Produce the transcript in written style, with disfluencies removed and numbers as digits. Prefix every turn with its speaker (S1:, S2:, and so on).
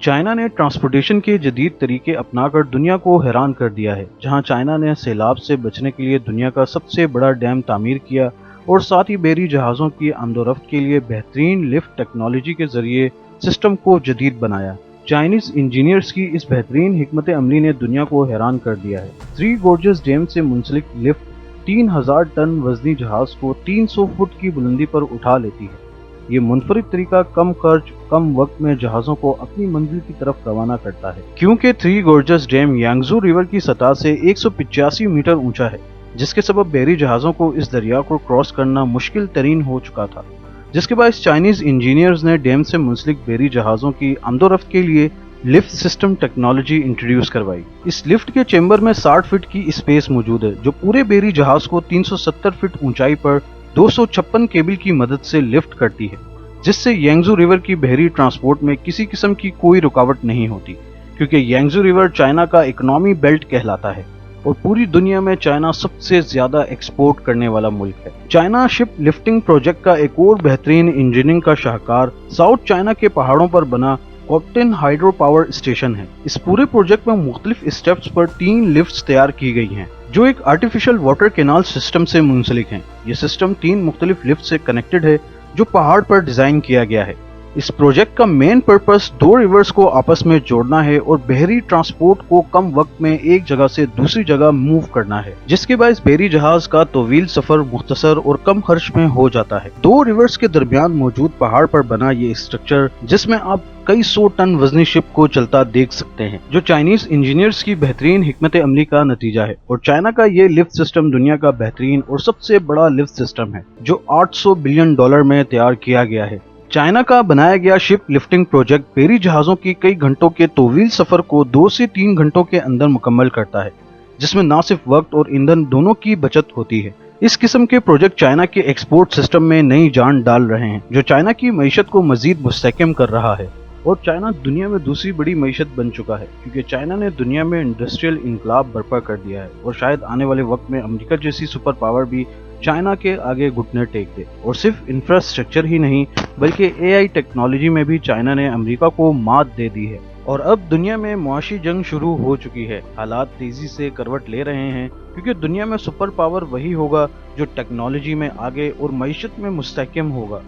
S1: China ने transportation के जदीद तरीके अपनाकर दुनिया को हैरान कर दिया है। जहां चाइना ने सैलाब से बचने के लिए दुनिया का सबसे बड़ा डैम तामीर किया और साथ ही बहरी जहाज़ों की आमदोरफ्त के लिए बेहतरीन लिफ्ट टेक्नोलॉजी के जरिए सिस्टम को जदीद बनाया। चाइनीज इंजीनियर्स की इस बेहतरीन हिकमत अमली ने दुनिया को हैरान कर दिया है। थ्री गॉर्जेस डैम से मुंसलिक लिफ्ट 3000 टन वजनी जहाज को 300 फुट की बुलंदी पर उठा लेती है। ये मुनफरिद तरीका कम खर्च कम वक्त में जहाज़ों को अपनी मंजिल की तरफ रवाना करता है। क्योंकि थ्री गॉर्जेस डैम यांगजू रिवर की सतह से 185 मीटर ऊंचा है, जिसके सबब बहरी जहाज़ों को इस दरिया को क्रॉस करना मुश्किल तरीन हो चुका था, जिसके बाद चाइनीज इंजीनियर्स ने डैम से मुंसलिक बहरी जहाज़ों की आमदोरफ्त के लिए लिफ्ट सिस्टम टेक्नोलॉजी इंट्रोड्यूस करवाई। इस लिफ्ट के चेंबर में 60 फीट की स्पेस मौजूद है, जो पूरे बहरी जहाज को 370 फीट ऊंचाई पर 256 केबल की मदद से लिफ्ट करती है, जिससे यांगजू रिवर की बहरी ट्रांसपोर्ट में किसी किस्म की कोई रुकावट नहीं होती। क्योंकि यांगजू रिवर चाइना का इकोनॉमी बेल्ट कहलाता है और पूरी दुनिया में चाइना सबसे ज्यादा एक्सपोर्ट करने वाला मुल्क है। चाइना शिप लिफ्टिंग प्रोजेक्ट का एक और बेहतरीन इंजीनियरिंग का शाहकार साउथ चाइना के पहाड़ों पर बना कॉप्टिन हाइड्रो पावर स्टेशन है। इस पूरे प्रोजेक्ट में मुख्तलिफ स्टेप्स पर 3 लिफ्ट्स तैयार की गई हैं, जो एक आर्टिफिशियल वाटर कैनाल सिस्टम से मुंसलिक हैं। ये सिस्टम 3 मुख्तलिफ लिफ्ट से कनेक्टेड है, जो पहाड़ पर डिजाइन किया गया है। इस प्रोजेक्ट का मेन पर्पस 2 रिवर्स को आपस में जोड़ना है और बहरी ट्रांसपोर्ट को कम वक्त में एक जगह से दूसरी जगह मूव करना है, जिसके बाद बहरी जहाज का तवील सफर मुख्तसर और कम खर्च में हो जाता है। 2 रिवर्स के दरमियान मौजूद पहाड़ पर बना ये स्ट्रक्चर, जिसमें आप कई 100 टन वजनी शिप को चलता देख सकते हैं, जो चाइनीज इंजीनियर्स की बेहतरीन हिकमत अमली का नतीजा है। और चाइना का ये लिफ्ट सिस्टम दुनिया का बेहतरीन और सबसे बड़ा लिफ्ट सिस्टम है, जो $800 बिलियन में तैयार किया गया है। चाइना का बनाया गया शिप लिफ्टिंग प्रोजेक्ट बहरी जहाजों की कई घंटों के तवील सफर को 2 से 3 घंटों के अंदर मुकम्मल करता है, जिसमें न सिर्फ वक्त और ईंधन दोनों की बचत होती है। इस किस्म के प्रोजेक्ट चाइना के एक्सपोर्ट सिस्टम में नई जान डाल रहे हैं, जो चाइना की मईशत को मजीद मुस्तहकम कर रहा है। और चाइना दुनिया में दूसरी बड़ी मईशत बन चुका है, क्योंकि चाइना ने दुनिया में इंडस्ट्रियल इनकलाब बर्पा कर दिया है। और शायद आने वाले वक्त में अमेरिका जैसी सुपर पावर भी चाइना के आगे घुटने टेक दे। और सिर्फ इंफ्रास्ट्रक्चर ही नहीं, बल्कि AI टेक्नोलॉजी में भी चाइना ने अमेरिका को मात दे दी है। और अब दुनिया में मुआशी जंग शुरू हो चुकी है। हालात तेजी से करवट ले रहे हैं, क्योंकि दुनिया में सुपर पावर वही होगा जो टेक्नोलॉजी में आगे और मईशत में मुस्तहकम होगा।